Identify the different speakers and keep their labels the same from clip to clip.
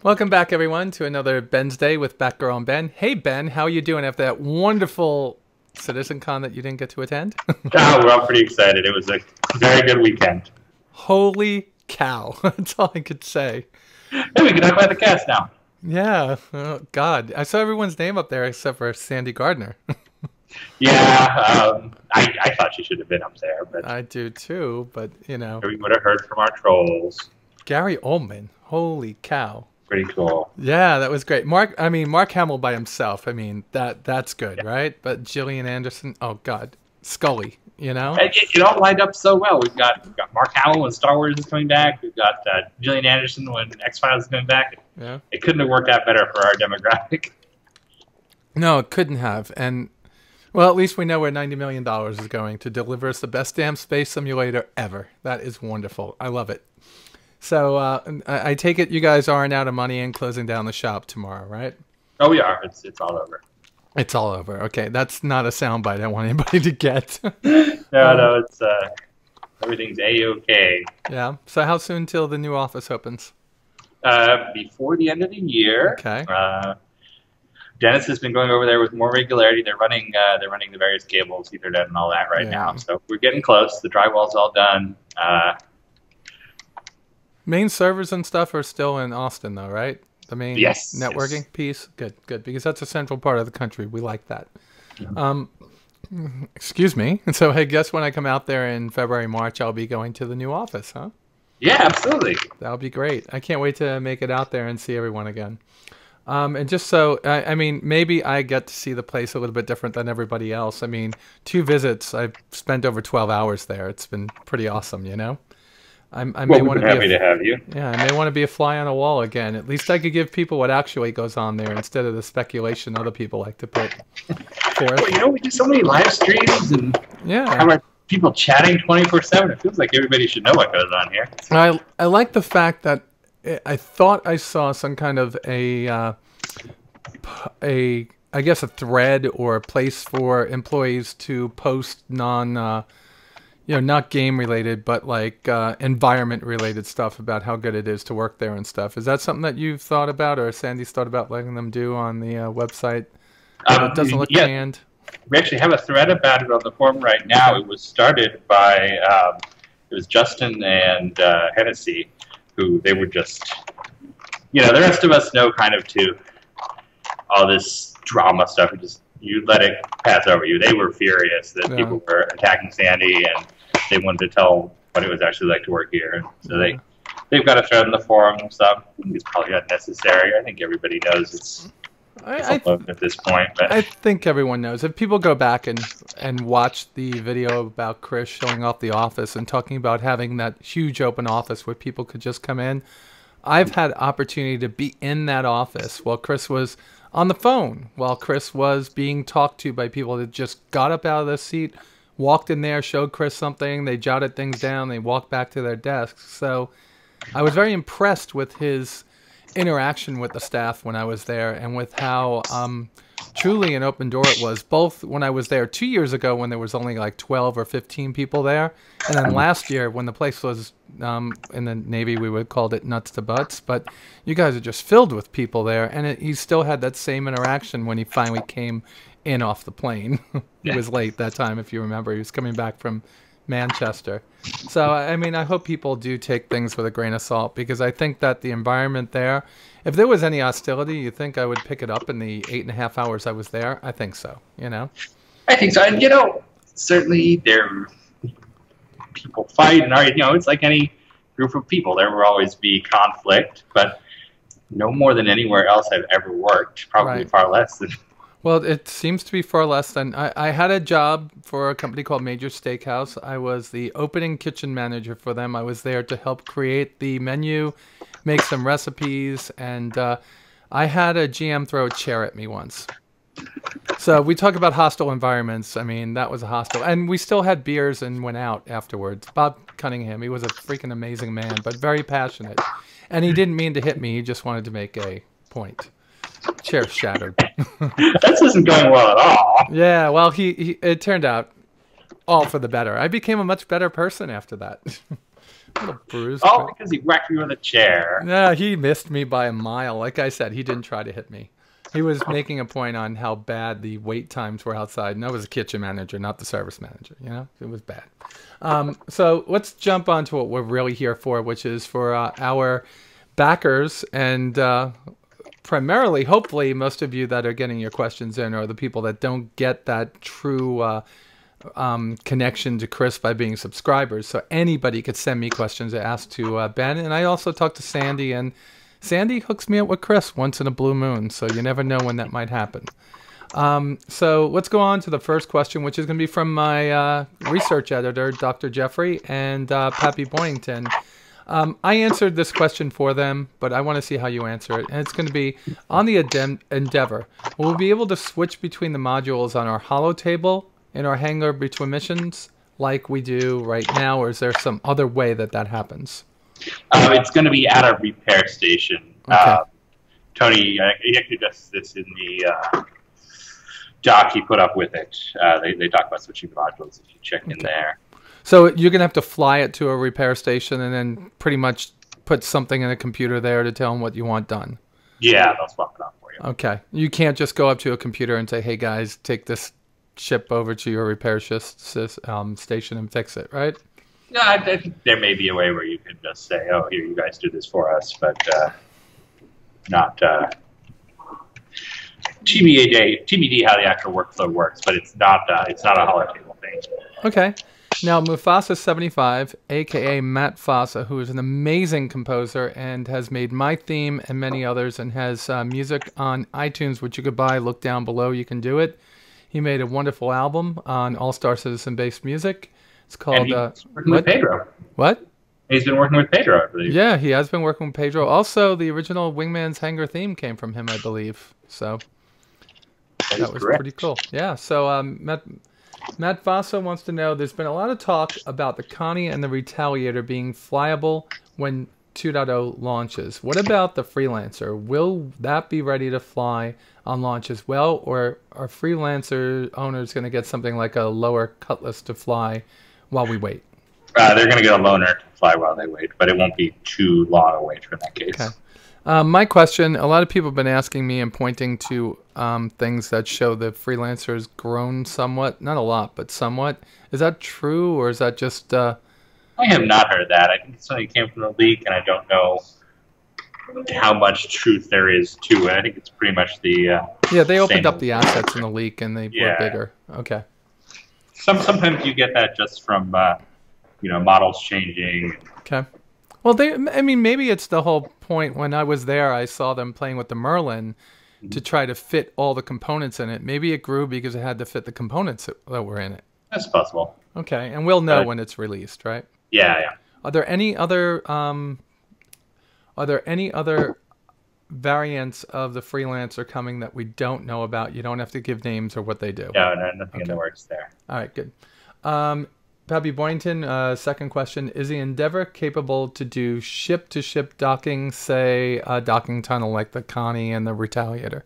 Speaker 1: Welcome back, everyone, to another Bensday with Batgirl Ben. Hey, Ben, how are you doing after that wonderful CitizenCon that you didn't get to attend?
Speaker 2: We're all pretty excited. It was a very good weekend.
Speaker 1: Holy cow. That's all I could say.
Speaker 2: Hey, we can talk about the cast now.
Speaker 1: Yeah. Oh, God. I saw everyone's name up there except for Sandy Gardner.
Speaker 2: Yeah, I thought she should have been up there, but
Speaker 1: I do, too, but, you know.
Speaker 2: we would have heard from our trolls.
Speaker 1: Gary Oldman. Holy cow.
Speaker 2: Pretty cool.
Speaker 1: Yeah, that was great. Mark Hamill by himself. I mean, that's good, yeah. Right? But Gillian Anderson, oh God, Scully, you know?
Speaker 2: It all lined up so well. We've got Mark Hamill when Star Wars is coming back. We've got Gillian Anderson when X-Files is coming back.
Speaker 1: Yeah.
Speaker 2: It couldn't have worked out better for our demographic.
Speaker 1: No, it couldn't have. And, well, at least we know where $90 million is going to deliver us the best damn space simulator ever. That is wonderful. I love it. So I take it you guys aren't out of money and closing down the shop tomorrow, right?
Speaker 2: Oh, we are. It's all over.
Speaker 1: It's all over. Okay, that's not a soundbite I want anybody to get.
Speaker 2: No, it's everything's A-okay.
Speaker 1: Yeah. So how soon till the new office opens?
Speaker 2: Before the end of the year.
Speaker 1: Okay.
Speaker 2: Dennis has been going over there with more regularity. They're running the various cables, Ethernet, and all that right now. So we're getting close. The drywall's all done.
Speaker 1: Main servers and stuff are still in Austin, though, right? The main networking piece? Good, because that's a central part of the country. We like that. Excuse me. So, hey, guess when I come out there in February, March, I'll be going to the new office, huh?
Speaker 2: Yeah, absolutely.
Speaker 1: That'll be great. I can't wait to make it out there and see everyone again. And just so, I mean, maybe I get to see the place a little bit different than everybody else. I mean, 2 visits, I've spent over 12 hours there. It's been pretty awesome, you know? I may want to be
Speaker 2: happy to have you.
Speaker 1: Yeah, I may want to be a fly on a wall again. At least I could give people what actually goes on there instead of the speculation other people like to put forth.
Speaker 2: Well, you know, we do so many live streams and have our people chatting 24/7. It feels like everybody should know what goes on here.
Speaker 1: I like the fact that I thought I saw some kind of I guess a thread or a place for employees to post not game related, but like environment related stuff about how good it is to work there and stuff. Is that something that you've thought about, or Sandy's thought about letting them do on the website? It doesn't look canned.
Speaker 2: We actually have a thread about it on the forum right now. It was started by it was Justin and Hennessy, who they were just, the rest of us know kind of to all this drama stuff. You let it pass over you. They were furious that people were attacking Sandy, and they wanted to tell what it was actually like to work here. So they've got a thread in the forum and stuff. It's probably unnecessary. I think everybody knows it's at this point. But
Speaker 1: I think everyone knows. If people go back and watch the video about Chris showing off the office and talking about having that huge open office where people could just come in, I've had opportunity to be in that office while Chris was on the phone, while Chris was being talked to by people that just got up out of their seat, walked in there, showed Chris something, they jotted things down, they walked back to their desks. So I was very impressed with his interaction with the staff when I was there, and with how truly an open door it was, both when I was there 2 years ago when there was only like 12 or 15 people there, and then last year when the place was, in the Navy we would called it nuts to butts, but you guys are just filled with people there, and he still had that same interaction when he finally came in off the plane. He was late that time, if you remember. He was coming back from Manchester. So, I mean, I hope people do take things with a grain of salt, because I think that the environment there, if there was any hostility, you think I would pick it up in the 8.5 hours I was there? I think so,
Speaker 2: I think so. And, certainly people fight, and it's like any group of people. There will always be conflict, but no more than anywhere else I've ever worked, probably far less than...
Speaker 1: Well, it seems to be far less than... I had a job for a company called Major Steakhouse. I was the opening kitchen manager for them. I was there to help create the menu, make some recipes, and I had a GM throw a chair at me once. So we talk about hostile environments. I mean, that was a hostile... And we still had beers and went out afterwards. Bob Cunningham, he was a freaking amazing man, but very passionate. And he didn't mean to hit me. He just wanted to make a point. Chair shattered.
Speaker 2: That isn't going well at all.
Speaker 1: Yeah, well, it turned out all for the better. I became a much better person after that. Little bruised.
Speaker 2: All because he whacked me with a chair.
Speaker 1: No, he missed me by a mile. Like I said, he didn't try to hit me. He was making a point on how bad the wait times were outside. And I was a kitchen manager, not the service manager. You know, it was bad. So let's jump on to what we're really here for, which is for our backers and primarily, hopefully, most of you that are getting your questions in are the people that don't get that true connection to Chris by being subscribers. So anybody could send me questions to ask to Ben. And I also talk to Sandy, and Sandy hooks me up with Chris once in a blue moon. So you never know when that might happen. So let's go on to the first question, which is going to be from my research editor, Dr. Jeffrey, and Pappy Boynton. I answered this question for them, but I want to see how you answer it. And it's going to be, on the Endeavor, will we be able to switch between the modules on our holo table in our hangar between missions like we do right now, or is there some other way that that happens?
Speaker 2: It's going to be at a repair station.
Speaker 1: Okay.
Speaker 2: Tony, he actually does this in the doc he put up with it. They talk about switching modules if you check in there.
Speaker 1: So you're going to have to fly it to a repair station and then pretty much put something in a computer there to tell them what you want done.
Speaker 2: Yeah, they'll swap it out for you.
Speaker 1: Okay. You can't just go up to a computer and say, hey, guys, take this ship over to your repair station and fix it, right?
Speaker 2: No, I think there may be a way where you could just say, oh, here, you guys do this for us, but not TBD how the actual workflow works, but it's not a holo-table thing.
Speaker 1: Okay. Now, Mufasa75, a.k.a. Matt Fossa, who is an amazing composer and has made my theme and many others and has music on iTunes, which you could buy. Look down below. You can do it. He made a wonderful album on All-Star Citizen-based music. It's called...
Speaker 2: And he's working with Pedro.
Speaker 1: What?
Speaker 2: He's been working with Pedro, I believe.
Speaker 1: Yeah, he has been working with Pedro. Also, the original Wingman's Hangar theme came from him, I believe. So that was pretty cool. Yeah, so Matt Fossa wants to know, there's been a lot of talk about the Connie and the Retaliator being flyable when 2.0 launches. What about the Freelancer? Will that be ready to fly on launch as well, or are Freelancer owners going to get something like a lower Cutlass to fly while we wait?
Speaker 2: They're going to get a loaner to fly while they wait, but it won't be too long a wait for that case.
Speaker 1: Okay. My question, a lot of people have been asking me and pointing to things that show the Freelancer has grown somewhat. Not a lot, but somewhat. Is that true, or is that just...
Speaker 2: I have not heard that. I think it's something that came from the leak, and I don't know how much truth there is to it. I think it's pretty much the...
Speaker 1: yeah, they opened up the assets in the leak, and they were bigger. Okay.
Speaker 2: Sometimes you get that just from, models changing.
Speaker 1: Okay. Well, maybe it's the whole point. When I was there, I saw them playing with the Merlin to try to fit all the components in it. Maybe it grew because it had to fit the components that were in it.
Speaker 2: That's possible.
Speaker 1: Okay, and we'll know when it's released, right?
Speaker 2: Yeah.
Speaker 1: Are there any other variants of the Freelancer coming that we don't know about? You don't have to give names or what they do.
Speaker 2: No, nothing in the works there.
Speaker 1: All right, good. Pappy Boynton, second question. Is the Endeavor capable to do ship-to-ship docking, say a docking tunnel like the Connie and the Retaliator?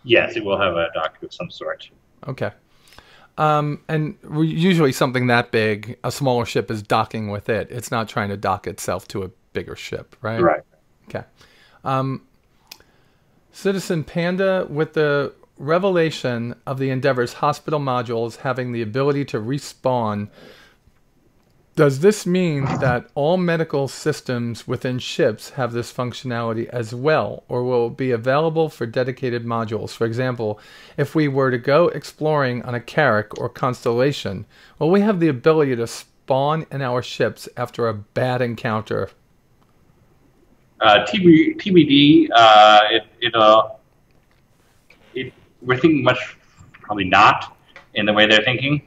Speaker 2: Yes, it will have a dock of some sort.
Speaker 1: Okay. And usually something that big, a smaller ship is docking with it. It's not trying to dock itself to a bigger ship, right?
Speaker 2: Right.
Speaker 1: Okay. Citizen Panda, with the revelation of the Endeavor's hospital modules having the ability to respawn, does this mean that all medical systems within ships have this functionality as well, or will it be available for dedicated modules? For example, if we were to go exploring on a Carrack or Constellation, will we have the ability to spawn in our ships after a bad encounter?
Speaker 2: TBD, we're thinking probably not in the way they're thinking.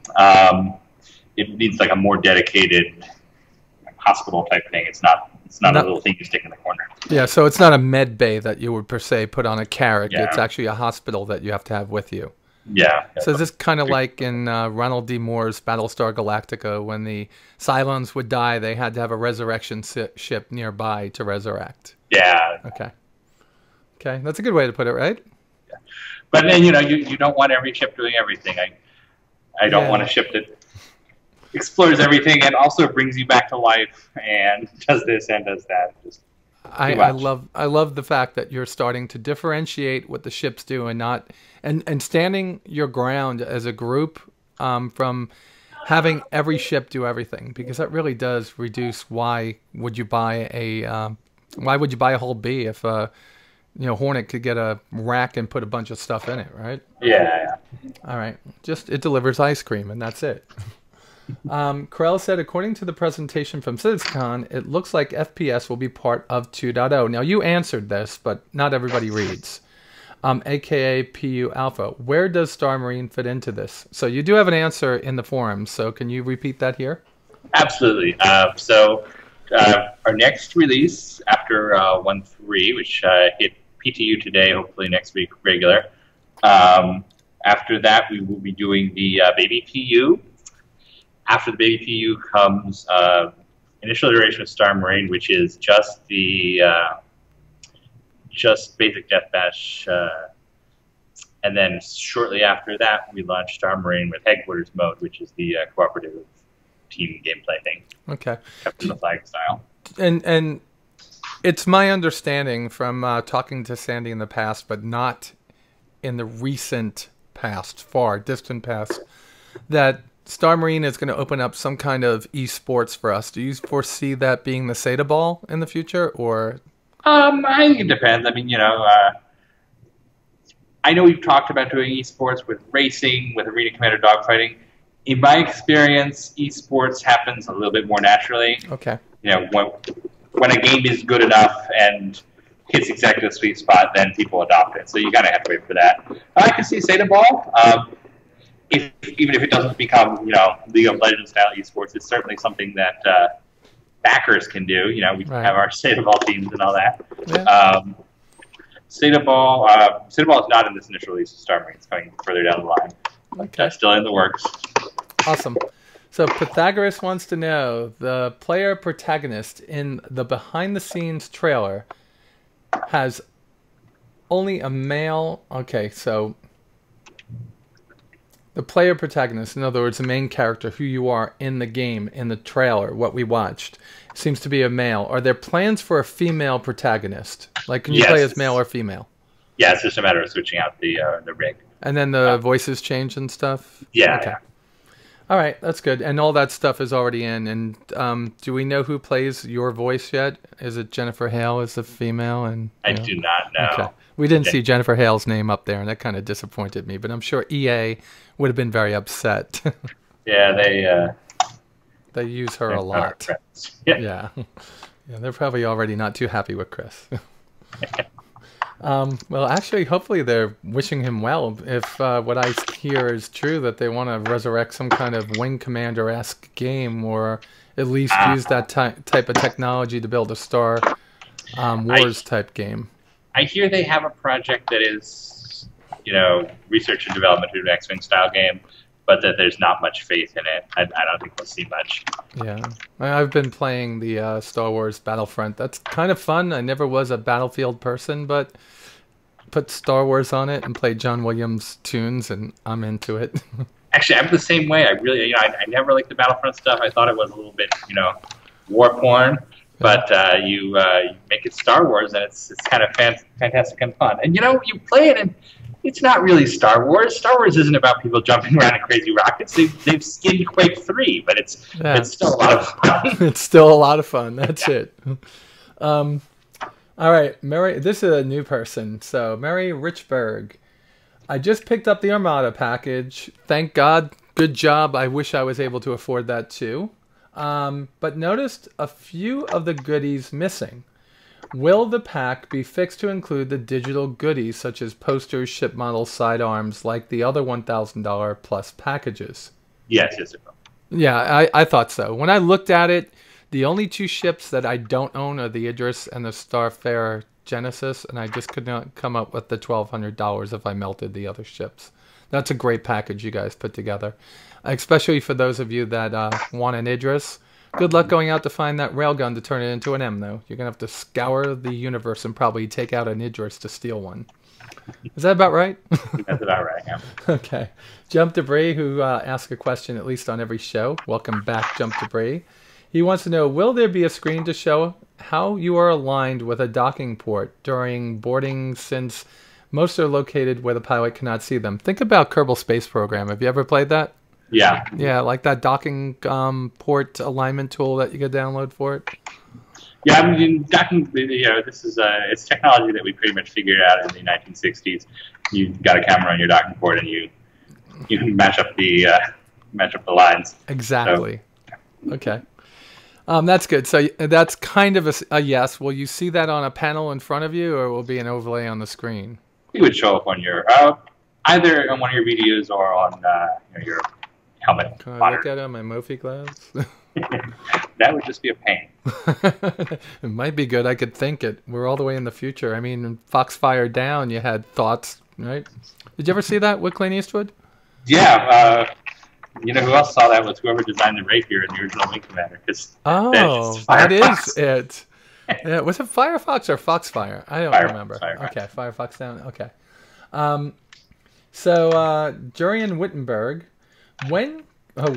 Speaker 2: It needs like a more dedicated hospital type thing. It's not a little thing you stick in the corner.
Speaker 1: Yeah, so it's not a med bay that you would per se put on a Carrack. Yeah. It's actually a hospital that you have to have with you.
Speaker 2: Yeah.
Speaker 1: So is this kind of like in Ronald D. Moore's Battlestar Galactica, when the Cylons would die, they had to have a resurrection ship nearby to resurrect?
Speaker 2: Yeah.
Speaker 1: Okay, that's a good way to put it, right?
Speaker 2: Yeah. But then, you don't want every ship doing everything. I don't want a ship that explores everything and also brings you back to life and does this and does that. Just
Speaker 1: I love the fact that you're starting to differentiate what the ships do and not and standing your ground as a group from having every ship do everything, because that really does reduce why would you buy a whole B if Hornet could get a rack and put a bunch of stuff in it, right?
Speaker 2: Yeah.
Speaker 1: All right. Just it delivers ice cream and that's it. Corell said, according to the presentation from CitizenCon, it looks like FPS will be part of 2.0. Now, you answered this, but not everybody reads. AKA PU Alpha. Where does Star Marine fit into this? So you do have an answer in the forums, so can you repeat that here?
Speaker 2: Absolutely. Our next release after 1.3, which hit PTU today, hopefully next week regular. After that, we will be doing the baby PU. After the baby PU comes initial iteration of Star Marine, which is just the just basic deathmatch, and then shortly after that, we launch Star Marine with headquarters mode, which is the cooperative team gameplay thing.
Speaker 1: Okay.
Speaker 2: Captain the Flag style.
Speaker 1: And it's my understanding from talking to Sandy in the past, but not in the recent past, far distant past, that Star Marine is going to open up some kind of esports for us. Do you foresee that being the SATA ball in the future, or?
Speaker 2: I think it depends. I mean, I know we've talked about doing esports with racing, with Arena Commander dogfighting. In my experience, esports happens a little bit more naturally.
Speaker 1: Okay.
Speaker 2: When a game is good enough and hits exactly the sweet spot, then people adopt it. So you kind of have to wait for that. I can see SATA ball. Even if it doesn't become, League of Legends style esports, it's certainly something that backers can do. We have our SATA ball teams and all that.
Speaker 1: Yeah.
Speaker 2: SATA ball is not in this initial release of Star Marine. It's coming further down the line.
Speaker 1: Okay.
Speaker 2: Still in the works.
Speaker 1: Awesome. So Pythagoras wants to know, the player protagonist in the behind-the-scenes trailer has only a male. Okay, so the player protagonist, in other words, the main character, who you are in the game, in the trailer, what we watched, seems to be a male. Are there plans for a female protagonist? Like, can you play as male or female?
Speaker 2: Yeah, it's just a matter of switching out the rig.
Speaker 1: And then the voices change and stuff?
Speaker 2: Yeah.
Speaker 1: Okay. All right, that's good. And all that stuff is already in. And do we know who plays your voice yet? Is it Jennifer Hale as the female? And
Speaker 2: I do not know.
Speaker 1: Okay. We didn't see Jennifer Hale's name up there, and that kind of disappointed me. But I'm sure EA would have been very upset.
Speaker 2: Yeah,
Speaker 1: they use her a lot. Yeah. Yeah, they're probably already not too happy with Chris. Well, actually, hopefully they're wishing him well. If what I hear is true, that they want to resurrect some kind of Wing Commander-esque game, or at least use that type of technology to build a Star Wars type game.
Speaker 2: I hear they have a project that is, research and development to an X-Wing style game, but that there's not much faith in it. I don't think we'll see much.
Speaker 1: Yeah. I've been playing the Star Wars Battlefront. That's kind of fun. I never was a Battlefield person, but put Star Wars on it and play John Williams tunes, and I'm into it.
Speaker 2: Actually, I'm the same way. I really, I never liked the Battlefront stuff. I thought it was a little bit, war porn. But you make it Star Wars, and it's kind of fantastic and fun. And, you play it, and it's not really Star Wars. Star Wars isn't about people jumping around in crazy rockets. They've skinned Quake 3, but it's still a lot of fun.
Speaker 1: It's still a lot of fun. That's it. All right, Mary. This is a new person. So, Mary Richberg. I just picked up the Armada package. Thank God. Good job. I wish I was able to afford that, too. But noticed a few of the goodies missing. Will the pack be fixed to include the digital goodies such as posters, ship models, sidearms, like the other $1,000 plus packages?
Speaker 2: Yes, it will.
Speaker 1: Yeah, I thought so. When I looked at it, the only two ships that I don't own are the Idris and the Starfarer Genesis, and I just could not come up with the $1,200 if I melted the other ships. That's a great package you guys put together. Especially for those of you that want an Idris. Good luck going out to find that railgun to turn it into an M, though. You're going to have to scour the universe and probably take out an Idris to steal one. Is that about right?
Speaker 2: That's about right. Yeah.
Speaker 1: Okay. Jump Debris, who asks a question at least on every show. Welcome back, Jump Debris. He wants to know, will there be a screen to show how you are aligned with a docking port during boarding, since most are located where the pilot cannot see them? Think about Kerbal Space Program. Have you ever played that?
Speaker 2: Yeah.
Speaker 1: Yeah, like that docking port alignment tool that you could download for it.
Speaker 2: Yeah, I mean, docking, this is it's technology that we pretty much figured out in the 1960s. You got a camera on your docking port, and you can match up the lines.
Speaker 1: Exactly. So. Okay. That's good. So that's kind of a yes. Will you see that on a panel in front of you, or will it be an overlay on the screen?
Speaker 2: It would show up on your either on one of your videos or on your helmet.
Speaker 1: Can I look at it on my Mophie glass?
Speaker 2: That would just be a pain.
Speaker 1: It might be good. I could think it. We're all the way in the future. I mean, in Foxfire Down, you had thoughts, right? Did you ever see that with Clint Eastwood?
Speaker 2: Yeah. You know who else saw that was whoever designed the rapier in the original Wing Commander.
Speaker 1: That is it. Yeah, was it Firefox or Foxfire? I don't remember.
Speaker 2: Firefox.
Speaker 1: Okay, Firefox Down. Okay. So Jurian Wittenberg,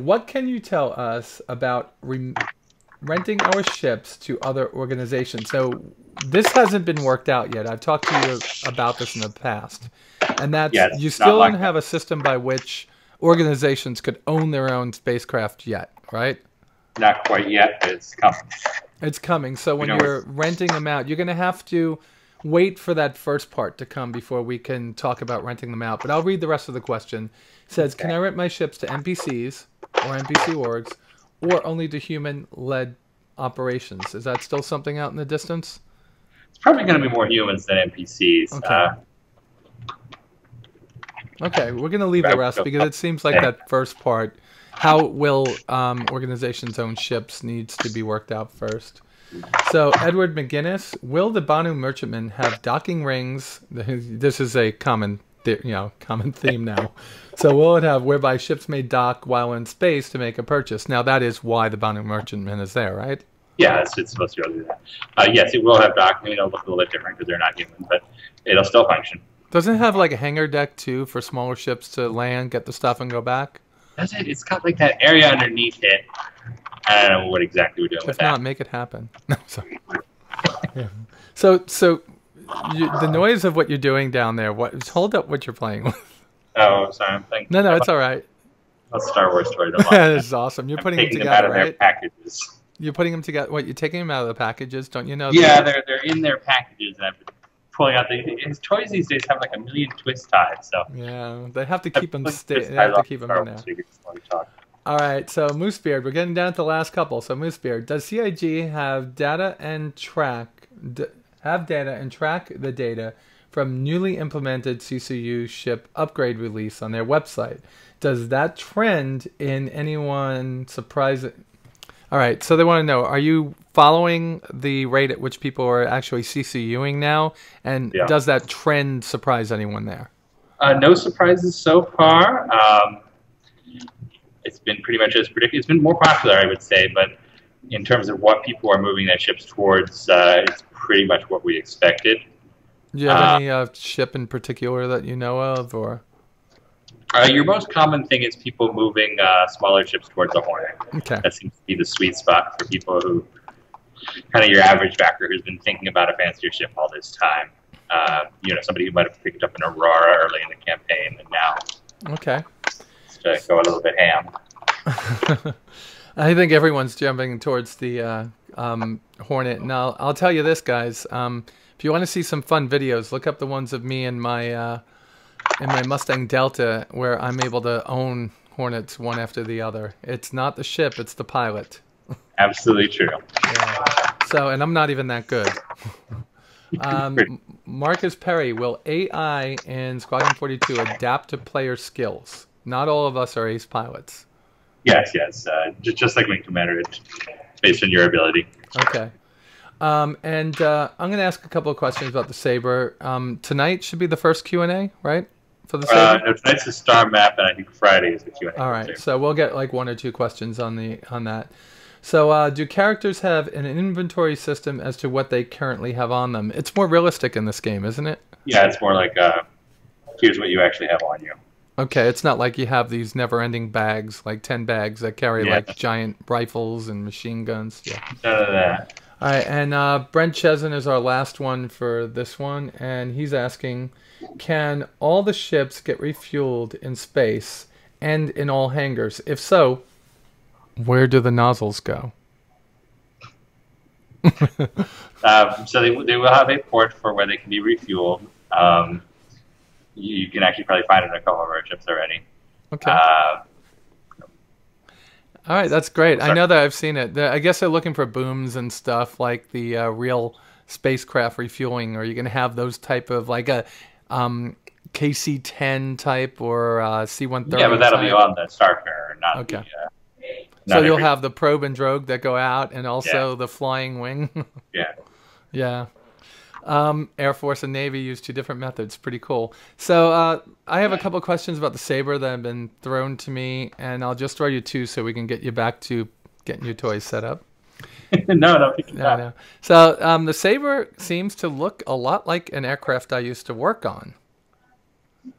Speaker 1: what can you tell us about renting our ships to other organizations? So this hasn't been worked out yet. I've talked to you about this in the past, and that's you still don't have a system by which organizations could own their own spacecraft yet, right?
Speaker 2: Not quite yet, but it's coming.
Speaker 1: It's coming. So when you're renting them out, you're going to have to wait for that first part to come before we can talk about renting them out. But I'll read the rest of the question. It says, can I rent my ships to NPCs or NPC orgs, or only to human-led operations? Is that still something out in the distance?
Speaker 2: It's probably going to be more humans than NPCs.
Speaker 1: Okay. Okay, we're going to leave the rest because it seems like that first part, how will organizations own ships, needs to be worked out first. So, Edward McGinnis, will the Banu Merchantman have docking rings? This is a common theme now. So, will it have whereby ships may dock while in space to make a purchase? Now, that is why the Banu Merchantman is there, right?
Speaker 2: Yeah, it's supposed to do that. Yes, it will have docking. It'll look a little bit different because they're not human, but it'll still function.
Speaker 1: Doesn't it have like a hangar deck too for smaller ships to land, get the stuff, and go back?
Speaker 2: Does it? It's got like that area underneath it. I don't know what exactly we're doing with that.
Speaker 1: If not, make it happen. No, sorry. Yeah. So the noise of what you're doing down there. Hold up what you're playing with.
Speaker 2: Oh, sorry, I'm playing.
Speaker 1: No, it's all right.
Speaker 2: A Star Wars story.
Speaker 1: This is awesome. You're putting them together,
Speaker 2: them out of
Speaker 1: right?
Speaker 2: their packages.
Speaker 1: You're putting them together. What? You're taking them out of the packages? Don't you know?
Speaker 2: Yeah, they're in their packages, and I've been pulling out. His toys these days have like a million twist ties. So
Speaker 1: yeah, they have to keep them. They have to keep them in there. All right, so Moosebeard, we're getting down to the last couple. So Moosebeard, does CIG have data and track the data from newly implemented CCU ship upgrade release on their website? Does that trend in anyone surprising? All right, so they want to know, are you following the rate at which people are actually CCUing now? And does that trend surprise anyone there?
Speaker 2: No surprises so far. It's been pretty much as predicted. It's been more popular, I would say, but in terms of what people are moving their ships towards, it's pretty much what we expected.
Speaker 1: Do you have any ship in particular that you know of, or?
Speaker 2: Your most common thing is people moving smaller ships towards the Hornet.
Speaker 1: Okay.
Speaker 2: That seems to be the sweet spot for people who, kind of your average backer who's been thinking about a fancier ship all this time. Somebody who might have picked up an Aurora early in the campaign and now.
Speaker 1: Okay.
Speaker 2: To go a little bit ham.
Speaker 1: I think everyone's jumping towards the Hornet. Now, I'll tell you this, guys. If you want to see some fun videos, look up the ones of me and my Mustang Delta, where I'm able to own Hornets one after the other. It's not the ship; it's the pilot.
Speaker 2: Absolutely true.
Speaker 1: Yeah. So, and I'm not even that good. Marcus Perry, will AI in Squadron 42 adapt to player skills? Not all of us are ace pilots.
Speaker 2: Yes. Just like Wing Commander, it's based on your ability.
Speaker 1: Okay. I'm going to ask a couple of questions about the Saber. Tonight should be the first Q&A, right? For the Saber?
Speaker 2: No, tonight's the star map, and I think Friday is the Q&A.
Speaker 1: All right, so we'll get like one or two questions on that. So do characters have an inventory system as to what they currently have on them? It's more realistic in this game, isn't it?
Speaker 2: Yeah, it's more like here's what you actually have on you.
Speaker 1: Okay, it's not like you have these never-ending bags, like 10 bags that carry like giant rifles and machine guns. Yeah.
Speaker 2: None of that.
Speaker 1: All right, and Brent Chesson is our last one for this one, and he's asking, can all the ships get refueled in space and in all hangars? If so, where do the nozzles go?
Speaker 2: So they will have a port for where they can be refueled. You can actually probably find it in a couple of our ships already.
Speaker 1: Okay. All right, that's great. I know that I've seen it. I guess they're looking for booms and stuff like the real spacecraft refueling, or you can have those type of like a KC-10 type or C-130.
Speaker 2: Yeah, but that'll be on the Starfarer, not
Speaker 1: okay.
Speaker 2: The,
Speaker 1: so you'll have the probe and drogue that go out, and also the flying wing.
Speaker 2: Yeah.
Speaker 1: Yeah. Air Force and Navy use 2 different methods. Pretty cool. So I have a couple questions about the Saber that have been thrown to me, and I'll just throw you 2 so we can get you back to getting your toys set up.
Speaker 2: No.
Speaker 1: So the Saber seems to look a lot like an aircraft I used to work on.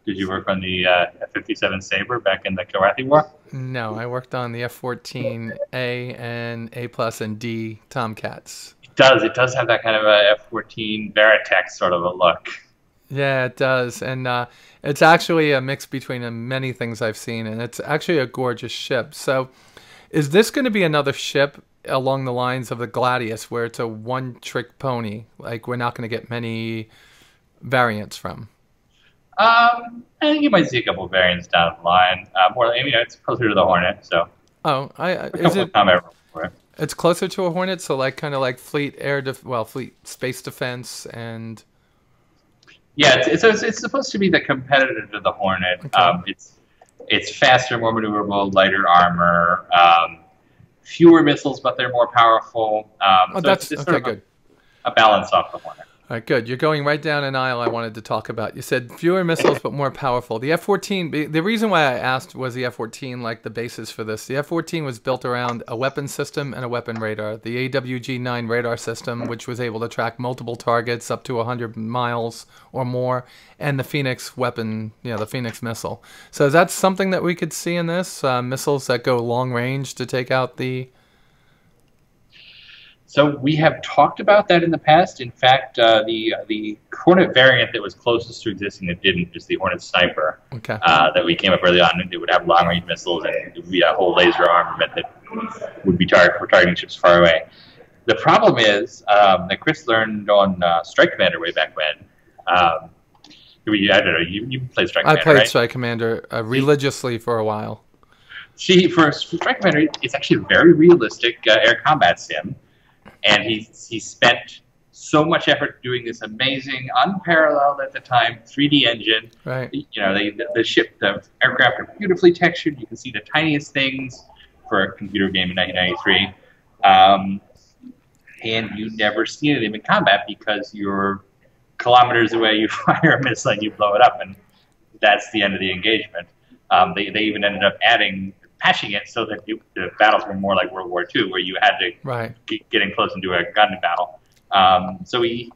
Speaker 2: Did you work on the F-57 Saber back in the Kilrathi War?
Speaker 1: No, I worked on the F-14A and A+ and D Tomcats.
Speaker 2: It does have that kind of a F-14 Veritech sort of a look.
Speaker 1: Yeah, it does, and it's actually a mix between many things I've seen, and it's actually a gorgeous ship. So is this going to be another ship along the lines of the Gladius, where it's a one-trick pony, like we're not going to get many variants from?
Speaker 2: I think you might see a couple of variants down the line. More, it's closer to the Hornet, so.
Speaker 1: Oh, is it? It's closer to a Hornet, so like kind of like fleet space defense and.
Speaker 2: Yeah, it's supposed to be the competitor to the Hornet. Okay. It's faster, more maneuverable, lighter armor, fewer missiles, but they're more powerful.
Speaker 1: That's okay. Good.
Speaker 2: A balance off the Hornet.
Speaker 1: All right, good. You're going right down an aisle I wanted to talk about. You said fewer missiles but more powerful. The F-14, the reason why I asked was the F-14 like the basis for this. The F-14 was built around a weapon system and a weapon radar. The AWG-9 radar system, which was able to track multiple targets up to 100 miles or more, and the Phoenix weapon, the Phoenix missile. So is that something that we could see in this? Missiles that go long range to take out the...
Speaker 2: So we have talked about that in the past. In fact, the Hornet variant that was closest to existing that didn't is the Hornet Sniper.
Speaker 1: Okay.
Speaker 2: That we came up early on. It would have long-range missiles and it would be a whole laser armament that would be targeting ships far away. The problem is that Chris learned on Strike Commander way back when. I don't know. You played Strike Commander,
Speaker 1: I played
Speaker 2: right?
Speaker 1: Strike Commander religiously for a while.
Speaker 2: For Strike Commander, it's actually a very realistic air combat sim. And he spent so much effort doing this amazing, unparalleled at the time 3D engine.
Speaker 1: Right.
Speaker 2: The aircraft are beautifully textured. You can see the tiniest things for a computer game in 1993. And you never see anything in combat because you're kilometers away. You fire a missile and you blow it up, and that's the end of the engagement. They even ended up patching it so that the battles were more like World War II, where you had to get in close and do a gun battle. Do
Speaker 1: you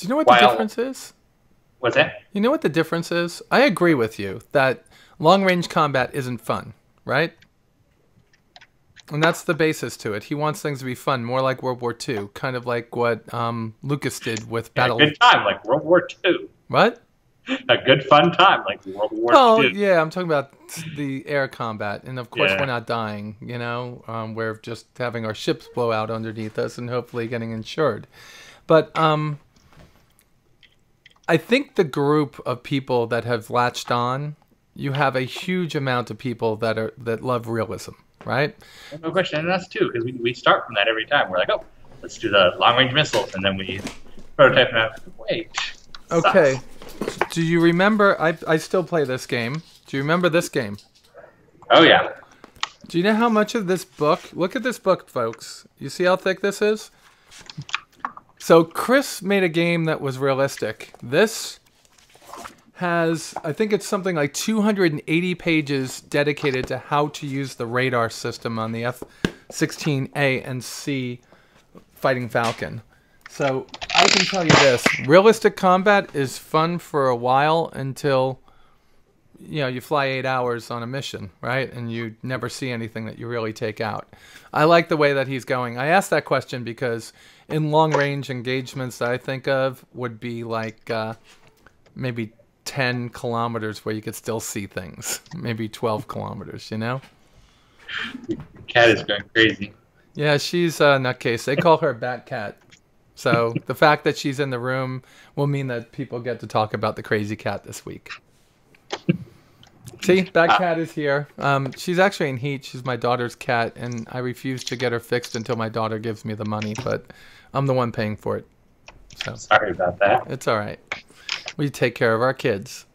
Speaker 1: know what the difference is?
Speaker 2: What's that?
Speaker 1: You know what the difference is? I agree with you that long-range combat isn't fun, right? And that's the basis to it. He wants things to be fun, more like World War II, kind of like what Lucas did with Battle.
Speaker 2: A good time, like World War II.
Speaker 1: What?
Speaker 2: A good fun time, like World War II.
Speaker 1: Oh, yeah, I'm talking about the air combat. And, of course, we're not dying, we're just having our ships blow out underneath us and hopefully getting insured. But I think the group of people that have latched on, you have a huge amount of people that love realism, right?
Speaker 2: No question, and us too, because we start from that every time. We're like, oh, let's do the long-range missiles, and then we prototype them out. Wait.
Speaker 1: Okay.
Speaker 2: Sucks.
Speaker 1: Do you remember? I still play this game. Do you remember this game?
Speaker 2: Oh, yeah.
Speaker 1: Do you know how much of this book? Look at this book, folks. You see how thick this is? So Chris made a game that was realistic. This has, I think it's something like 280 pages dedicated to how to use the radar system on the F-16A and C Fighting Falcon. So I can tell you this: realistic combat is fun for a while until you fly 8 hours on a mission, right? And you never see anything that you really take out. I like the way that he's going. I asked that question because in long-range engagements that I think of would be like maybe 10 kilometers where you could still see things. Maybe 12 kilometers,
Speaker 2: The cat is going crazy.
Speaker 1: Yeah, she's a nutcase. They call her Batcat. So the fact that she's in the room will mean that people get to talk about the crazy cat this week. See, Batcat is here. She's actually in heat. She's my daughter's cat, and I refuse to get her fixed until my daughter gives me the money, but I'm the one paying for it. So
Speaker 2: sorry about that.
Speaker 1: It's all right. We take care of our kids.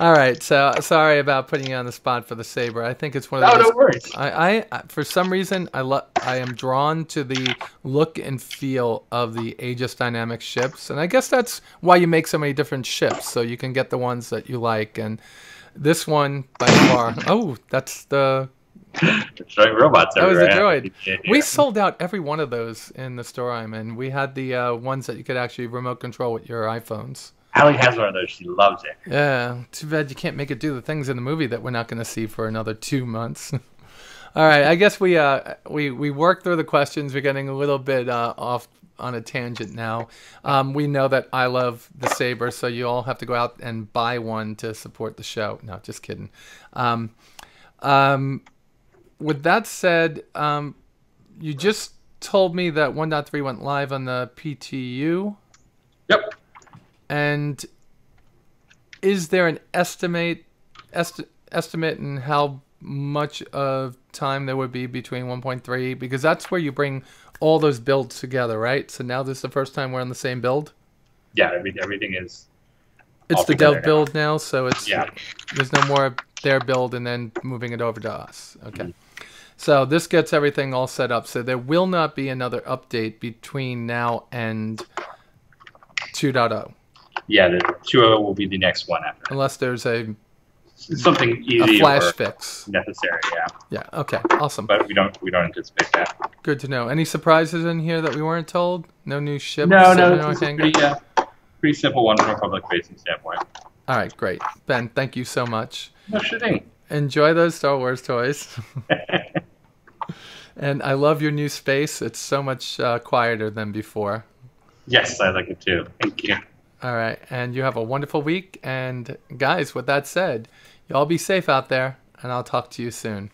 Speaker 1: All right, so sorry about putting you on the spot for the Saber. I think it's one of those.
Speaker 2: No worries.
Speaker 1: I for some reason I am drawn to the look and feel of the Aegis Dynamic ships, and I guess that's why you make so many different ships, so you can get the ones that you like. And this one by far. Oh, that's the.
Speaker 2: Showing robots
Speaker 1: that was a
Speaker 2: everywhere.
Speaker 1: droid. We sold out every one of those in the store I'm in. We had the ones that you could actually remote control with your iPhones.
Speaker 2: Allie has one of those. She loves it.
Speaker 1: Yeah, too bad you can't make it do the things in the movie that we're not going to see for another 2 months. All right, I guess we worked through the questions. We're getting a little bit off on a tangent now. We know that I love the Saber, so you all have to go out and buy one to support the show. No, just kidding. With that said, you just told me that 1.3 went live on the PTU.
Speaker 2: Yep.
Speaker 1: And is there an estimate in how much of time there would be between 1.3? Because that's where you bring all those builds together, right? So now this is the first time we're on the same build?
Speaker 2: Yeah, everything is.
Speaker 1: It's the dev build now, so it's
Speaker 2: yeah.
Speaker 1: There's no more their build and then moving it over to us. Okay. So this gets everything all set up. So there will not be another update between now and 2.0.
Speaker 2: Yeah, the 2.0 will be the next one after.
Speaker 1: Unless there's
Speaker 2: something easy
Speaker 1: a flash
Speaker 2: or
Speaker 1: fix
Speaker 2: necessary. Yeah.
Speaker 1: Yeah. Okay. Awesome.
Speaker 2: But we don't anticipate that.
Speaker 1: Good to know. Any surprises in here that we weren't told? No new ships?
Speaker 2: No. It's a pretty simple one from a public-facing standpoint.
Speaker 1: All right. Great, Ben. Thank you so much.
Speaker 2: No shitting.
Speaker 1: Enjoy those Star Wars toys. And I love your new space. It's so much quieter than before.
Speaker 2: Yes, I like it too. Thank you.
Speaker 1: All right. And you have a wonderful week. And guys, with that said, y'all be safe out there, and I'll talk to you soon.